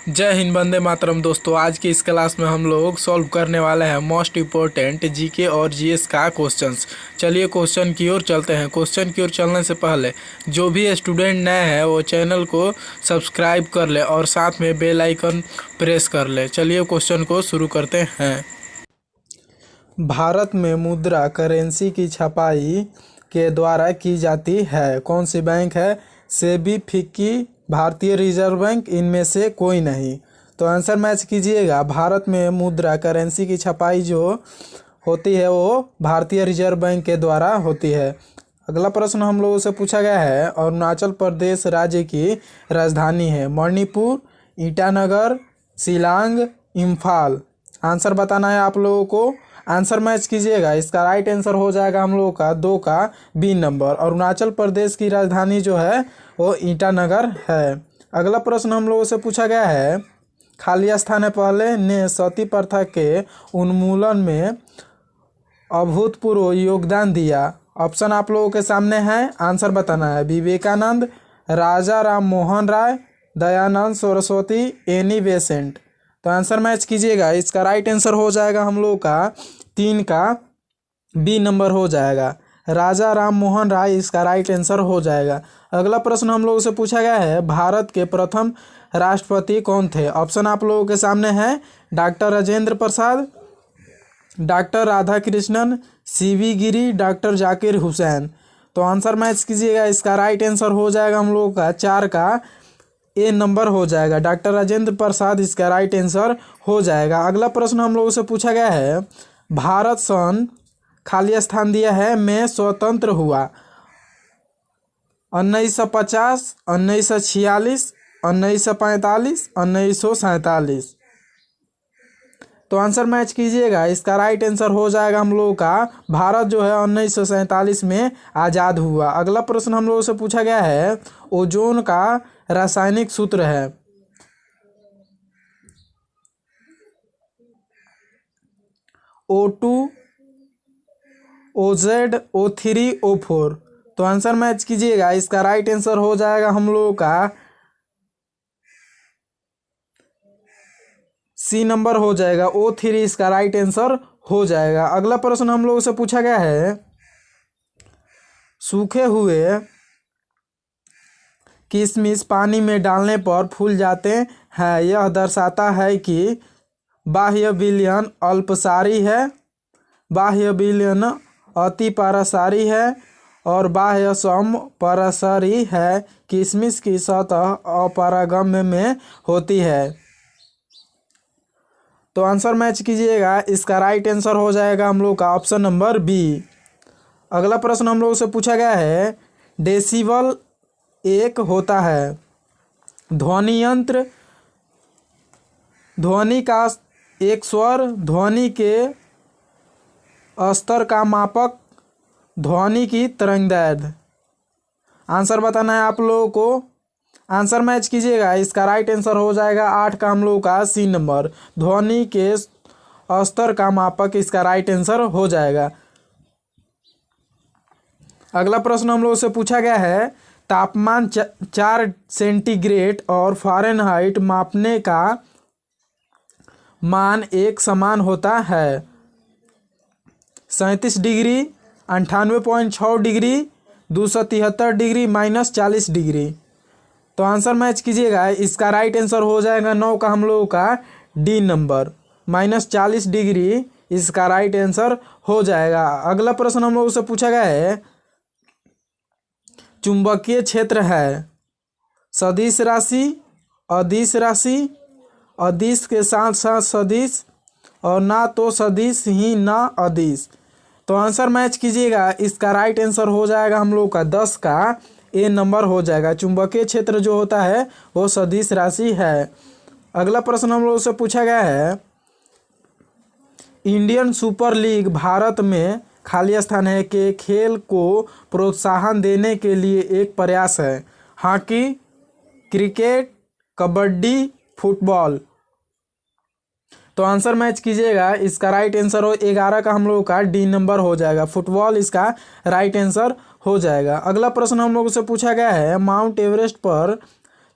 जय हिंद, वंदे मातरम। दोस्तों, आज की इस क्लास में हम लोग सॉल्व करने वाले हैं मोस्ट इम्पोर्टेंट जीके और जीएस का क्वेश्चंस। चलिए क्वेश्चन की ओर चलते हैं। क्वेश्चन की ओर चलने से पहले जो भी स्टूडेंट नए हैं वो चैनल को सब्सक्राइब कर ले और साथ में बेल आइकन प्रेस कर ले। चलिए क्वेश्चन को शुरू करते हैं। भारत में मुद्रा करेंसी की छपाई के द्वारा की जाती है। कौन सी बैंक है? सेबी, फिक्की, भारतीय रिजर्व बैंक, इनमें से कोई नहीं। तो आंसर मैच कीजिएगा। भारत में मुद्रा करेंसी की छपाई जो होती है वो भारतीय रिजर्व बैंक के द्वारा होती है। अगला प्रश्न हम लोगों से पूछा गया है, अरुणाचल प्रदेश राज्य की राजधानी है मणिपुर, ईटानगर, शिलांग, इम्फाल। आंसर बताना है आप लोगों को। आंसर मैच कीजिएगा। इसका राइट आंसर हो जाएगा हम लोगों का 2 का बी नंबर। अरुणाचल प्रदेश की राजधानी जो है वो ईटानगर है। अगला प्रश्न हम लोगों से पूछा गया है, खाली स्थान पहले ने सती प्रथा के उन्मूलन में अभूतपूर्व योगदान दिया। ऑप्शन आप लोगों के सामने है, आंसर बताना है। विवेकानंद, राजा राम मोहन राय, दयानंद सरस्वती, एनी बेसेंट। तो आंसर मैच कीजिएगा। इसका राइट आंसर हो जाएगा हम लोगों का 3 का बी नंबर हो जाएगा। राजा राम मोहन राय इसका राइट आंसर हो जाएगा। अगला प्रश्न हम लोगों से पूछा गया है, भारत के प्रथम राष्ट्रपति कौन थे? ऑप्शन आप लोगों के सामने है, doctor Rajendra Prasad, doctor Radhakrishnan, CV गिरी, डॉक्टर जाकिर हुसैन। तो आंसर मैच कीजिएगा। इसका राइट आंसर हो जाएगा हम लोगों का 4 का ए नंबर हो जाएगा। डॉक्टर राजेंद्र प्रसाद इसका राइट आंसर हो जाएगा। अगला प्रश्न हम लोगों से पूछा गया है, भारत सन खाली स्थान दिया है में स्वतंत्र हुआ। 1950, 1946, 1945, 1947। तो आंसर मैच कीजिएगा। इसका राइट आंसर हो जाएगा हम लोगों का, भारत जो है 1947 में आज़ाद हुआ। अगला प्रश्न हम लोगों से पूछा गया है, ओजोन का रासायनिक सूत्र है। O2, OZ, O3, O4। तो आंसर मैच कीजिएगा। इसका राइट आंसर हो जाएगा हम लोगों का सी नंबर हो जाएगा। O3 इसका राइट आंसर हो जाएगा। अगला प्रश्न हम लोगों से पूछा गया है, सूखे हुए किशमिश पानी में डालने पर फूल जाते हैं। यह दर्शाता है कि बाह्य विलयन अल्पसारी है, बाह्य विलयन अतिपरासारी है और बाह्य समपरासारी है। किशमिश की सतह अपरागम्य में होती है। तो आंसर मैच कीजिएगा। इसका राइट आंसर हो जाएगा हम लोग का ऑप्शन नंबर बी। अगला प्रश्न हम लोग से पूछा गया है, डेसिबल एक होता है ध्वनि यंत्र, ध्वनि का एक स्वर, ध्वनि के स्तर का मापक, ध्वनि की तरंगदैर्घ्य। आंसर बताना है आप लोगों को। आंसर मैच कीजिएगा। इसका राइट आंसर हो जाएगा 8 का हम लोगों का सी नंबर। ध्वनि के स्तर का मापक इसका राइट आंसर हो जाएगा। अगला प्रश्न हम लोगों से पूछा गया है, तापमान 4 सेंटीग्रेड और फ़ारेनहाइट मापने का मान एक समान होता है। 37 डिग्री, 98.6 डिग्री, 273 डिग्री, -40 डिग्री। तो आंसर मैच कीजिएगा। इसका राइट आंसर हो जाएगा 9 का हम लोगों का डी नंबर। -40 डिग्री इसका राइट आंसर हो जाएगा। अगला प्रश्न हम लोगों से पूछा गया है, चुंबकीय क्षेत्र है सदिश राशि, अदिश राशि, अदिश के साथ साथ सदिश और ना तो सदिश ही ना अदिश। तो आंसर मैच कीजिएगा। इसका राइट आंसर हो जाएगा हम लोग का 10 का ए नंबर हो जाएगा। चुंबकीय क्षेत्र जो होता है वो सदिश राशि है। अगला प्रश्न हम लोग से पूछा गया है, इंडियन सुपर लीग भारत में खाली स्थान है के खेल को प्रोत्साहन देने के लिए एक प्रयास है। Hockey, cricket, kabaddi, football. तो आंसर मैच कीजिएगा। इसका राइट आंसर हो 11 का हम लोगों का डी नंबर हो जाएगा। फुटबॉल इसका राइट आंसर हो जाएगा। अगला प्रश्न हम लोगों से पूछा गया है, माउंट एवरेस्ट पर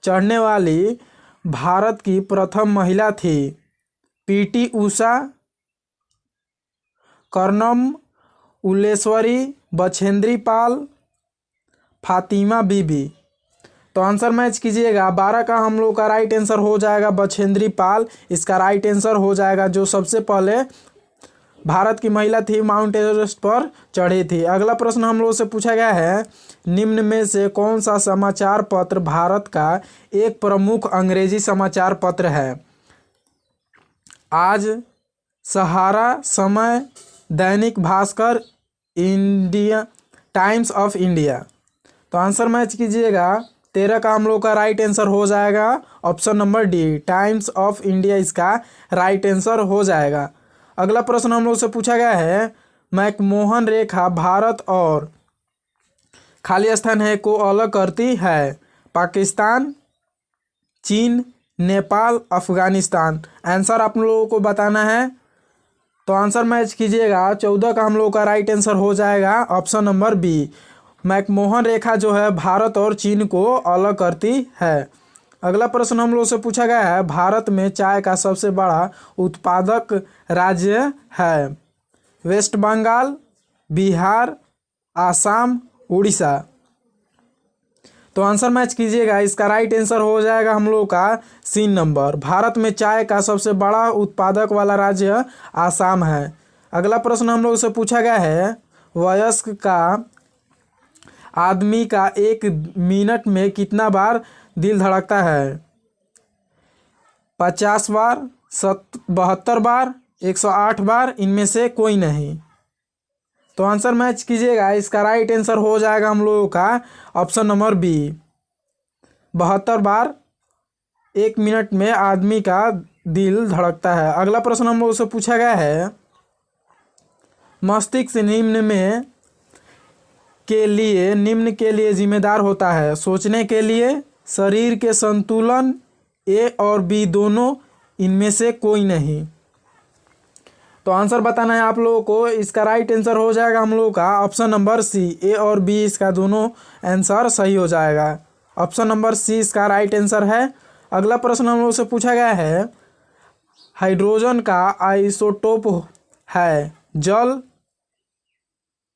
चढ़ने वाली भारत की प्रथम महिला थी? पीटी उषा, कर्णम उल्लेश्वरी, बछेंद्री पाल, फातिमा बीबी। तो आंसर मैच कीजिएगा। 12 का हम लोग का राइट आंसर हो जाएगा बछेंद्री पाल। इसका राइट आंसर हो जाएगा, जो सबसे पहले भारत की महिला थी माउंट एवरेस्ट पर चढ़ी थी। अगला प्रश्न हम लोग से पूछा गया है, निम्न में से कौन सा समाचार पत्र भारत का एक प्रमुख अंग्रेजी समाचार पत्र है? आज, सहारा, समय, Dainik Bhaskar, India, times of India. तो आंसर मैच कीजिएगा। 13 का हम लोग का राइट आंसर हो जाएगा option number D, times of India इसका राइट आंसर हो जाएगा। अगला प्रश्न हम लोग से पूछा गया है, मैकमोहन रेखा भारत और खाली स्थान है को अलग करती है? पाकिस्तान, चीन, नेपाल, अफगानिस्तान। आंसर आप लोगों को बताना है, तो आंसर मैच कीजिएगा। 14 का हम लोग का राइट आंसर हो जाएगा ऑप्शन नंबर बी, मैकमोहन रेखा जो है भारत और चीन को अलग करती है। अगला प्रश्न हम लोग से पूछा गया है, भारत में चाय का सबसे बड़ा उत्पादक राज्य है? वेस्ट बंगाल, बिहार, आसाम, उड़ीसा। तो आंसर मैच कीजिएगा। इसका राइट आंसर हो जाएगा हम लोग का सी नंबर, भारत में चाय का सबसे बड़ा उत्पादक वाला राज्य आसाम है। अगला प्रश्न हम लोग से पूछा गया है, वयस्क का आदमी का 1 मिनट में कितना बार दिल धड़कता है? 50 बार, 72 बार, 108 बार, इनमें से कोई नहीं। तो आंसर मैच कीजिएगा। इसका राइट आंसर हो जाएगा हम लोगों का ऑप्शन नंबर बी, 72 बार 1 मिनट में आदमी का दिल धड़कता है। अगला प्रश्न हम लोगों से पूछा गया है, मस्तिष्क निम्न के लिए जिम्मेदार होता है? सोचने के लिए, शरीर के संतुलन, ए और बी दोनों, इनमें से कोई नहीं। तो आंसर बताना है आप लोगों को। इसका राइट आंसर हो जाएगा हम लोगों का ऑप्शन नंबर सी, ए और बी इसका दोनों आंसर सही हो जाएगा। ऑप्शन नंबर सी इसका राइट आंसर है। अगला प्रश्न हम लोगों से पूछा गया है, हाइड्रोजन का आइसोटोप है? जल,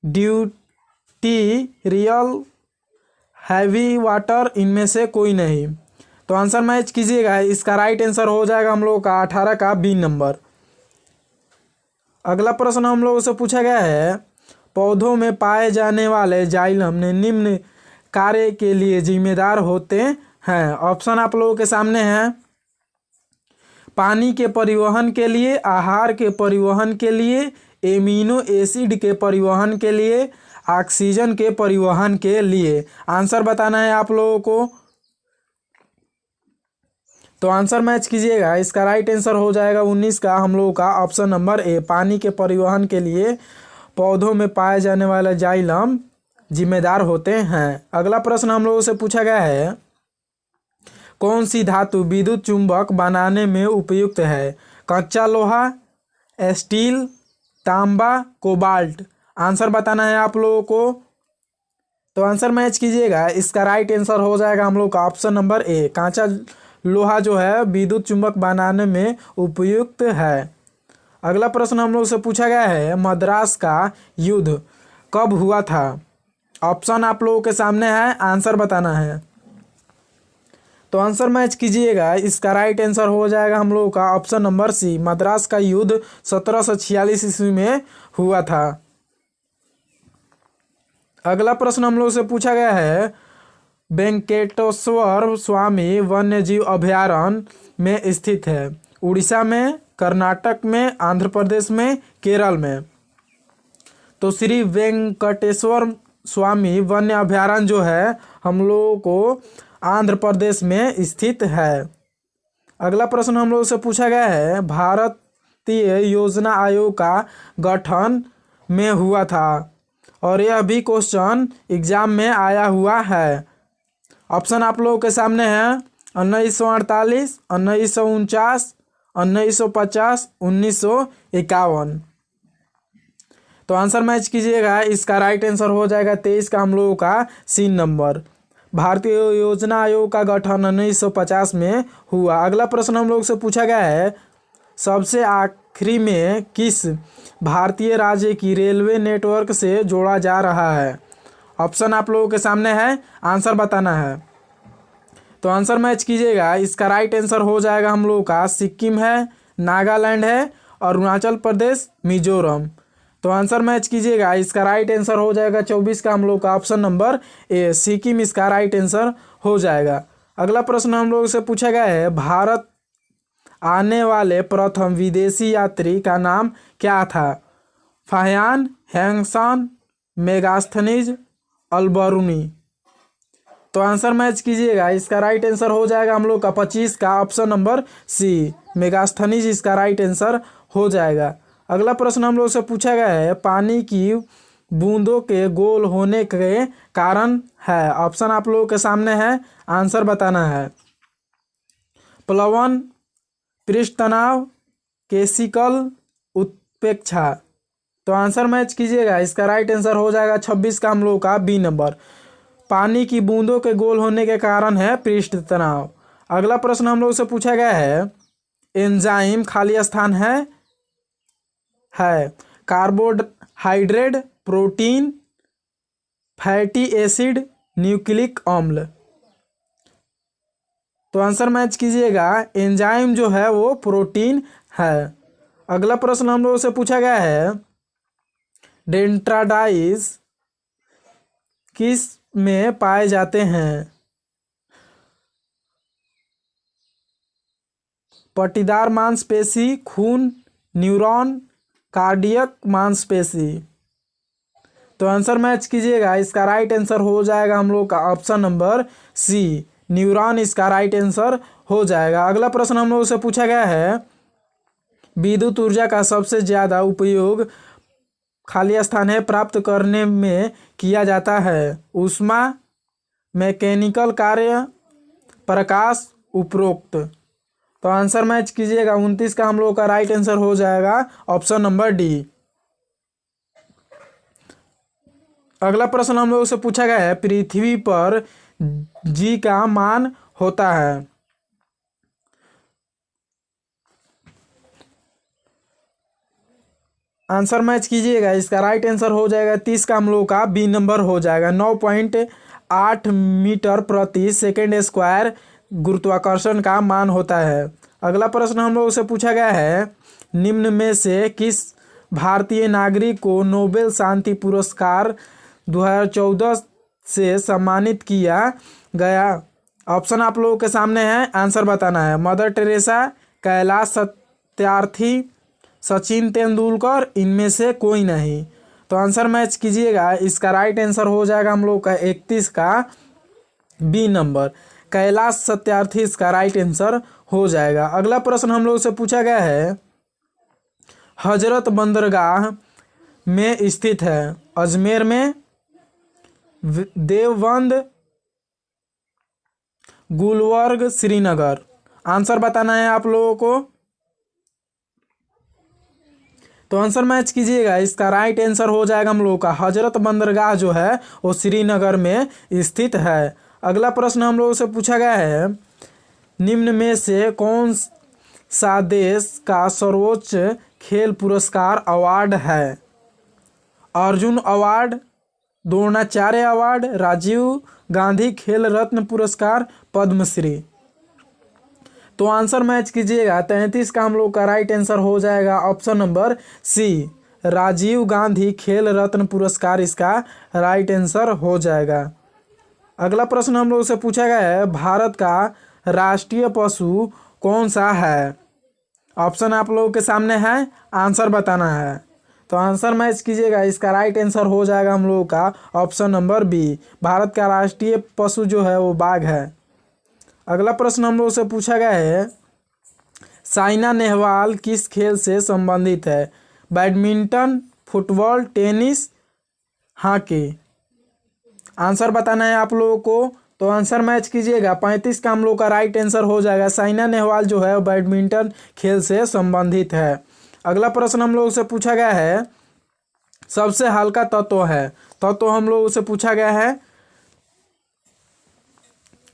ड्यूटेरियम, हैवी वाटर, इनमें से कोई नहीं। तो आंसर मैच कीजिएगा। इसका राइट आंसर हो जाएगा हम लोगों का 18 का बी नंबर। अगला प्रश्न हम लोगों से पूछा गया है, पौधों में पाए जाने वाले जाइलम ने निम्न कार्य के लिए जिम्मेदार होते हैं? ऑप्शन आप लोगों के सामने हैं, पानी के परिवहन के लिए, आहार के परिवहन के लिए, एमिनो एसिड के परिवहन के लिए, ऑक्सीजन के परिवहन के लिए। आंसर बताना है आप लोगों को, तो आंसर मैच कीजिएगा। इसका राइट आंसर हो जाएगा 19 का हम लोगों का ऑप्शन नंबर ए, पानी के परिवहन के लिए पौधों में पाए जाने वाले जाइलम जिम्मेदार होते हैं। अगला प्रश्न हम लोगों से पूछा गया है, कौन सी धातु विद्युत चुंबक बनाने में उपयुक्त है? कच्चा लोहा, स्टील, तांबा, कोबाल्ट। आंसर बताना है आप लोगों को, तो आंसर मैच कीजिएगा। इसका राइट आंसर हो जाएगा हम लोग का ऑप्शन नंबर ए, कांचा लोहा जो है विद्युत चुंबक बनाने में उपयुक्त है। अगला प्रश्न हम लोग से पूछा गया है, मद्रास का युद्ध कब हुआ था? ऑप्शन आप लोगों के सामने है, आंसर बताना है। तो आंसर मैच कीजिएगा। इसका राइट आंसर हो जाएगा हम लोगों का ऑप्शन नंबर सी, मद्रास का युद्ध 1746 ईस्वी में हुआ था। अगला प्रश्न हम लोग से पूछा गया है, वेंकटेश्वर स्वामी वन्यजीव अभयारण्य में स्थित है? उड़ीसा में, कर्नाटक में, आंध्र प्रदेश में, केरल में। तो श्री वेंकटेश्वर स्वामी वन्य अभयारण्य जो है हम लोगों को आंध्र प्रदेश में स्थित है। अगला प्रश्न हम लोग से पूछा गया है, भारतीय योजना आयोग का गठन में हुआ था? और यह भी क्वेश्चन एग्जाम में आया हुआ है। ऑप्शन आप लोगों के सामने हैं, 1948, 1949, 1950, 1951। तो आंसर मैच कीजिएगा। इसका राइट आंसर हो जाएगा 23 का हम लोगों का सी नंबर, भारतीय योजना आयोग का गठन 1950 में हुआ। अगला प्रश्न हम लोग से पूछा गया है, सबसे आखिरी में किस भारतीय राज्य की रेलवे नेटवर्क से जोड़ा जा रहा है? ऑप्शन आप लोगों के सामने है, आंसर बताना है। तो आंसर मैच कीजिएगा। इसका राइट आंसर हो जाएगा हम लोगों का सिक्किम है, नागालैंड है, अरुणाचल प्रदेश, मिजोरम। तो आंसर मैच कीजिएगा। इसका राइट आंसर हो जाएगा 24 का हम लोग का ऑप्शन नंबर ए, सिक्किम इसका राइट आंसर हो जाएगा। अगला प्रश्न हम लोग से पूछा गया है, भारत आने वाले प्रथम विदेशी यात्री का नाम क्या था? फाहियान, हैंगसान, मेगास्थनीज, अल्बरूनी। तो आंसर मैच कीजिएगा। इसका राइट आंसर हो जाएगा हम लोग का 25 का ऑप्शन नंबर सी, मेगास्थनीज इसका राइट आंसर हो जाएगा। अगला प्रश्न हम लोग से पूछा गया है, पानी की बूंदों के गोल होने के कारण है। ऑप्शन आप लोगों के सामने है, आंसर बताना है। प्लवन, पृष्ठ तनाव, केसिकल उत्प्रेक्षा। तो आंसर मैच कीजिएगा। इसका राइट आंसर हो जाएगा 26 का हम लोगों का बी नंबर, पानी की बूंदों के गोल होने के कारण है पृष्ठ तनाव। अगला प्रश्न हम लोग से पूछा गया है, एंजाइम खाली स्थान है carbohydrate, protein, fatty acid, nucleic अम्ल। तो आंसर मैच कीजिएगा। एंजाइम जो है वो प्रोटीन है। अगला प्रश्न हम लोगों से पूछा गया है, डेंट्राडाइज किस में पाए जाते हैं? पट्टीदार मांसपेशी, खून, न्यूरॉन, कार्डियक मांसपेशी। तो आंसर मैच कीजिएगा। इसका राइट आंसर हो जाएगा हम लोग का ऑप्शन नंबर सी, न्यूरॉन इसका राइट आंसर हो जाएगा। अगला प्रश्न हम लोग से पूछा गया है, विद्युत ऊर्जा का सबसे ज़्यादा उपयोग खाली स्थान है प्राप्त करने में किया जाता है? ऊष्मा, मैकेनिकल कार्य, प्रकाश, उपरोक्त। तो आंसर मैच कीजिएगा। 29 का हम लोग का राइट आंसर हो जाएगा ऑप्शन नंबर डी। अगला प्रश्न हम लोग से पूछा गया है, पृथ्वी पर जी का मान होता है? आंसर मैच कीजिएगा। इसका राइट आंसर हो जाएगा 30 का हम लोग का बी नंबर हो जाएगा। 9.8 मीटर प्रति सेकेंड स्क्वायर गुरुत्वाकर्षण का मान होता है। अगला प्रश्न हम लोग से पूछा गया है, निम्न में से किस भारतीय नागरिक को नोबेल शांति पुरस्कार 2014 से सम्मानित किया गया? ऑप्शन आप लोगों के सामने है, आंसर बताना है। मदर टेरेसा, कैलाश सत्यार्थी, सचिन तेंदुलकर, इनमें से कोई नहीं। तो आंसर मैच कीजिएगा। इसका राइट आंसर हो जाएगा हम लोग का 31 का बी नंबर, कैलाश सत्यार्थी इसका राइट आंसर हो जाएगा। अगला प्रश्न हम लोग से पूछा गया है, हजरत बंदरगाह में स्थित है? अजमेर में, देवबंद, गुलबर्ग, श्रीनगर। आंसर बताना है आप लोगों को। तो आंसर मैच कीजिएगा। इसका राइट आंसर हो जाएगा हम लोगों का हजरत बंदरगाह जो है वो श्रीनगर में स्थित है। अगला प्रश्न हम लोगों से पूछा गया है, निम्न में से कौन सा देश का सर्वोच्च खेल पुरस्कार अवार्ड है? अर्जुन अवार्ड, द्रोणाचार्य अवार्ड, राजीव गांधी खेल रत्न पुरस्कार, पद्मश्री। तो आंसर मैच कीजिएगा। 33 का हम लोग का राइट आंसर हो जाएगा option number C, Rajiv Gandhi Khel Ratna पुरस्कार इसका राइट आंसर हो जाएगा। अगला प्रश्न हम लोग से पूछा गया है, भारत का राष्ट्रीय पशु कौन सा है? ऑप्शन आप लोगों के सामने है, आंसर बताना है। तो आंसर मैच कीजिएगा। इसका राइट आंसर हो जाएगा हम लोगों का ऑप्शन नंबर बी, भारत का राष्ट्रीय पशु जो है वो बाघ है। अगला प्रश्न हम लोग से पूछा गया है, साइना नेहवाल किस खेल से संबंधित है? Badminton, football, tennis, hockey. Answer बताना है आप लोगों को। तो आंसर मैच कीजिएगा। 35 का हम लोग का राइट आंसर हो जाएगा। साइना नेहवाल जो है बैडमिंटन खेल से संबंधित है। अगला प्रश्न हम लोग से पूछा गया है, सबसे हल्का तत्व है? तत्व हम लोग से पूछा गया है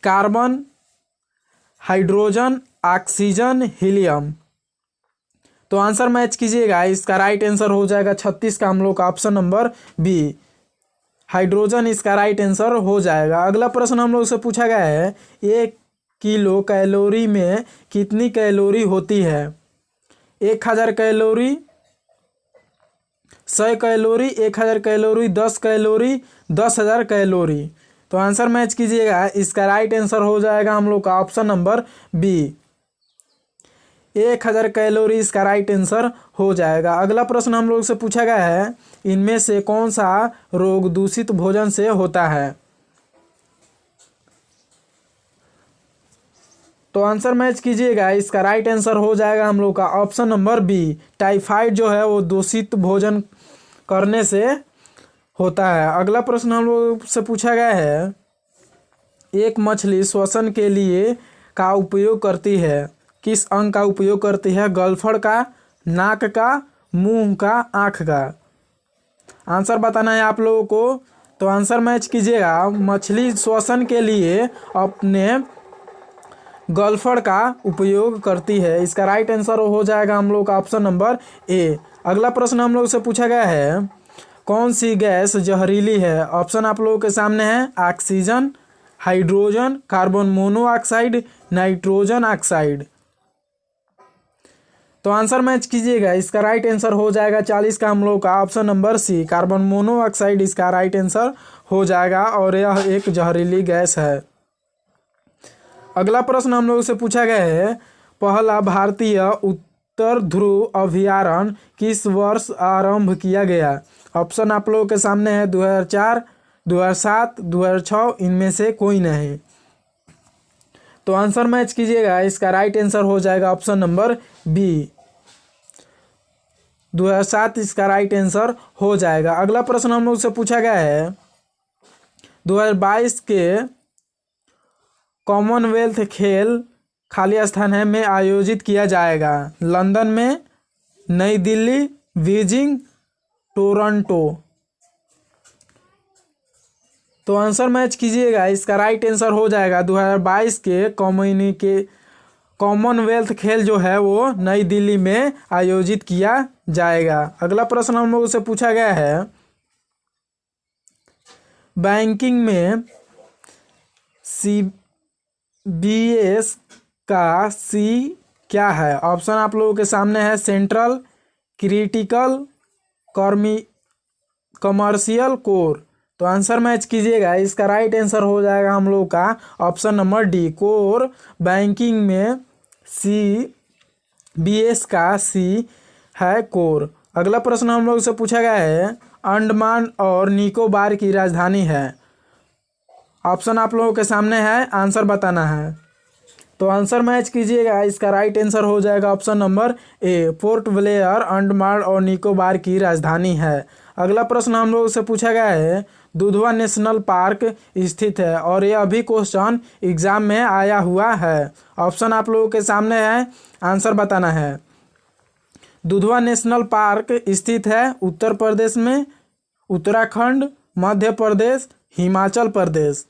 कार्बन, हाइड्रोजन, ऑक्सीजन, हीलियम। तो आंसर मैच कीजिएगा, इसका राइट आंसर हो जाएगा 36 का हम लोग का ऑप्शन नंबर बी, हाइड्रोजन इसका राइट आंसर हो जाएगा। अगला प्रश्न हम लोग से पूछा गया है, 1 किलो कैलोरी में कितनी कैलोरी होती है? 1000 calorie, 100 calorie, 1000 calorie, 10 calorie, 10,000 calorie. तो आंसर मैच कीजिएगा, इसका राइट आंसर हो जाएगा हम लोग का ऑप्शन नंबर बी, 1000 कैलोरी इसका राइट आंसर हो जाएगा। अगला प्रश्न हम लोग से पूछा गया है, इनमें से कौन सा रोग दूषित भोजन से होता है? तो आंसर मैच कीजिएगा, इसका राइट आंसर हो जाएगा हम लोग का ऑप्शन नंबर बी, टाइफाइड जो है वो दूषित भोजन करने से होता है। अगला प्रश्न हम लोग से पूछा गया है, एक मछली श्वसन के लिए का उपयोग करती है, किस अंग का उपयोग करती है? गलफड़ का, नाक का, मुंह का, आँख का। आंसर बताना है आप लोगों को। तो आंसर मैच कीजिएगा, मछली श्वसन के लिए अपने गलफड़ का उपयोग करती है, इसका राइट आंसर हो जाएगा हम लोग का ऑप्शन नंबर ए। अगला प्रश्न हम लोग से पूछा गया है, कौन सी गैस जहरीली है? ऑप्शन आप लोगों के सामने है, oxygen, hydrogen, carbon monoxide, nitrogen oxide. तो आंसर मैच कीजिएगा, इसका राइट आंसर हो जाएगा 40 का हम लोग का option number C, carbon monoxide इसका राइट आंसर हो जाएगा और यह एक जहरीली गैस है। अगला प्रश्न हम लोग से पूछा गया है, पहला भारतीय उत्तर ध्रुव अभियान किस वर्ष आरंभ किया गया? ऑप्शन आप लोगों के सामने है, 2004, 2007, 2006, इनमें से कोई नहीं। तो आंसर मैच कीजिएगा, इसका राइट आंसर हो जाएगा ऑप्शन नंबर बी, 2007 इसका राइट आंसर हो जाएगा। अगला प्रश्न हम लोग से पूछा गया है, 2022 के कॉमनवेल्थ खेल खाली स्थान है में आयोजित किया जाएगा? लंदन में, नई दिल्ली, बीजिंग, टोरंटो। तो आंसर मैच कीजिएगा, इसका राइट आंसर हो जाएगा 2022 के कॉमनवेल्थ खेल जो है वो नई दिल्ली में आयोजित किया जाएगा। अगला प्रश्न हम लोगों से पूछा गया है, बैंकिंग में CBS का सी क्या है? ऑप्शन आप लोगों के सामने है, सेंट्रल, क्रिटिकल, कमर्शियल, कोर। तो आंसर मैच कीजिएगा, इसका राइट आंसर हो जाएगा हम लोग का option number D, core. Banking में CBS का सी है कोर। अगला प्रश्न हम लोग से पूछा गया है, अंडमान और निकोबार की राजधानी है? ऑप्शन आप लोगों के सामने है, आंसर बताना है। तो आंसर मैच कीजिएगा, इसका राइट आंसर हो जाएगा option number A, port Blair Andaman और निकोबार की राजधानी है। अगला प्रश्न हम लोग से पूछा गया है, दुधवा नेशनल पार्क स्थित है और यह अभी क्वेश्चन एग्जाम में आया हुआ है। ऑप्शन आप लोगों के सामने है, आंसर बताना है। दुधवा नेशनल पार्क स्थित है उत्तर प्रदेश में, उत्तराखंड, मध्य प्रदेश, हिमाचल प्रदेश।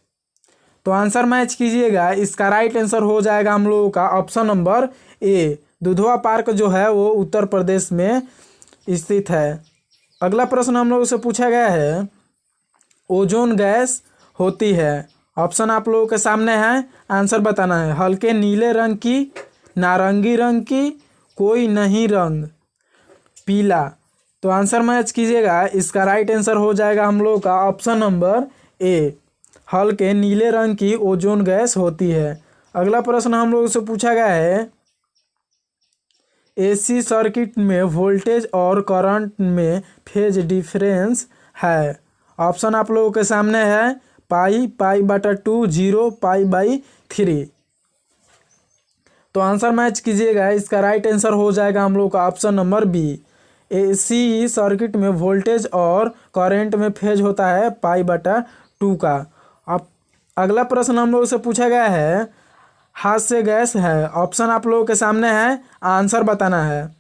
तो आंसर मैच कीजिएगा, इसका राइट आंसर हो जाएगा हम लोगों का option number A, Dudhwa park जो है वो उत्तर प्रदेश में स्थित है। अगला प्रश्न हम लोगों से पूछा गया है, ओजोन गैस होती है? ऑप्शन आप लोगों के सामने है, आंसर बताना है। हल्के नीले रंग की, नारंगी रंग की, कोई नहीं रंग, पीला। तो आंसर मैच कीजिएगा, इसका राइट आंसर हो जाएगा हम लोगों का ऑप्शन नंबर ए, हल्के नीले रंग की ओजोन गैस होती है। अगला प्रश्न हम लोगों से पूछा गया है, AC सर्किट में वोल्टेज और करंट में फेज डिफरेंस है? ऑप्शन आप लोगों के सामने है, पाई/2, 0, पाई/3। तो आंसर मैच कीजिएगा, इसका राइट आंसर हो जाएगा हम लोग का option number B, AC circuit में वोल्टेज और करंट में फेज होता है पाई/2 का। अब अगला प्रश्न हम लोगों से पूछा गया है, हास्य गैस है? ऑप्शन आप लोगों के सामने है, आंसर बताना है।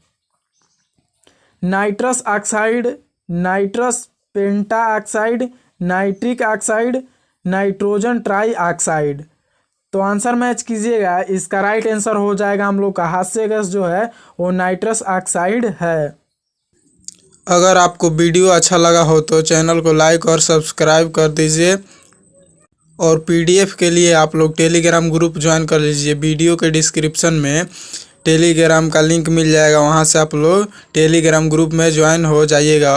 नाइट्रस ऑक्साइड, नाइट्रस पेंटा oxide, nitric oxide, nitrogen try oxide. तो आंसर मैच कीजिएगा। इसका राइट आंसर हो जाएगा हम लोग का हास्य गैस जो है वो नाइट्रस ऑक्साइड है। अगर आपको वीडियो अच्छा लगा हो तो चैनल को लाइक और सब्सक्राइब कर दीजिए और पीडीएफ के लिए आप लोग टेलीग्राम ग्रुप ज्वाइन कर लीजिए। वीडियो के डिस्क्रिप्शन में टेलीग्राम का लिंक मिल जाएगा, वहां से आप लोग टेलीग्राम ग्रुप में ज्वाइन हो जाइएगा।